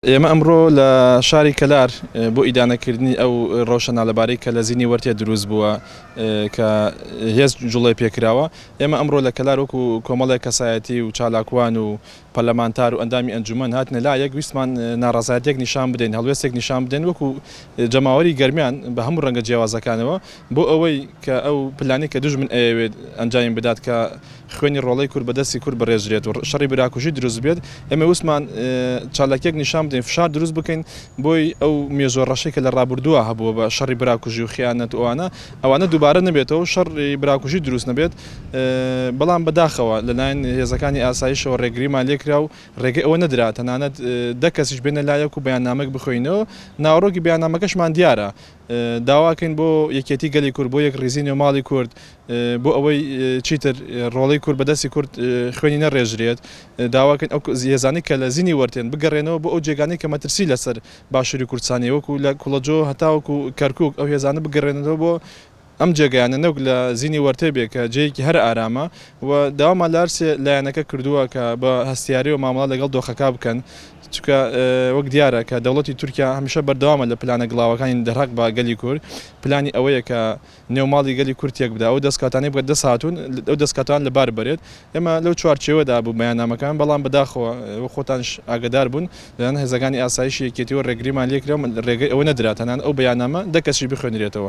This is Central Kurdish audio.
ئێمە ئەمڕۆ لە شاری کەلار بۆ ئیدانەکردنی ئەو ڕۆشنە لەبارەی کە لە زینی وەرتێ دروست بووە کە هێز جوڵی پێکراوە. ئێمە ئەمڕۆ لە کەلار وەکو کۆمەڵێک کەسایەتی و چالاکوان و پەرلەمانتار و ئەندامی ئەنجومەن هاتنە لایەک ویستمان ناڕەزایەتێک نیشان بدەین، هەڵوێستێک نیشان بدەین وەکو جەماوەری گەرمیان بە هەموو ڕەنگە جیاوازەکانەوە بۆ ئەوەی کە ئەو پلانی کە دوژمن ئەوێت ئەنجام بدات کە خوێنی ڕۆڵەی کورد بەدەستی کورد بەڕێژرێت و شەڕی براکوژی دروست بێت. ئێمە ویستمان چالاکیەک نیشان بدەین، فشار دروست بکەین بۆی ئەو مێزۆ ڕەشەی کە لە ڕابردووە هەبووە بە شەڕی براکوژی و خیانەت ئەوانە دووبارە نەبێتەوە، شەڕی براکوژی دروست نەبێت. بەڵام بەداخەوە لەلایەن هێزەکانی ئاسایشەوە ڕێگریمان لێکرا و ڕێگەی ئەوە نەدرا تەنانەت دە کەسیش بێنە لایەک و بەیاننامەک بخۆینەوە. ناوەڕۆکی بەیاننامەکەشمان دیارە، داواکەین بۆ یەکێتی گەلی کورد، بۆ یەک ڕێزینی و ماڵی کورد، بۆ ئەوەی چیتر ڕۆڵەی کورد بەدەستی کورد خوێنی نەڕێژرێت. داواکەین ئەو هێزانی کە لە زینی وەرتێن بگەڕێنەوە بۆ ئەو جێگانەی کە مەترسی لەسەر باشووری کوردستانی وەکو لە کوڵەجۆ هەتاوەکو کەرکووک ئەو هێزانە بگەڕێنەوە بۆ ئەم جێگایانە نەوەک لە زینی وەرتێ بێ کە جەیەکی هەر ئارامە و داوامان لارسێ لایەنەکە کردووە کە بە هەستیاری و مامەڵە لەگەڵ دۆخەکە بکەن، چونکە وەک دیارە کە دەوڵەتی تورکیا هەمیشە بەردەوامە لە پلانە گڵاوەکانی دەڕاق بە گەلی کورد. پلانی ئەوەیە کە نێوماڵی گەلی کورد تێک بدا، ئەو دەستکاتانەی بگە دەست هاتوون ئەو دەستکاتان لەبار بەرێت. ئێمە لەو چوارچێوەدا بوو بەیاننامەکان، بەڵام بەداخەوە خۆتانش ئاگدار بوون لەلایەن هێزەکانی ئاسایشی یەکێتی و ڕێگریمان لێکرا ڕێگەی ئەوە نەدرا تەنانەت ئەو بەیاننامە دە کەسیش بخوێنرێتەوە.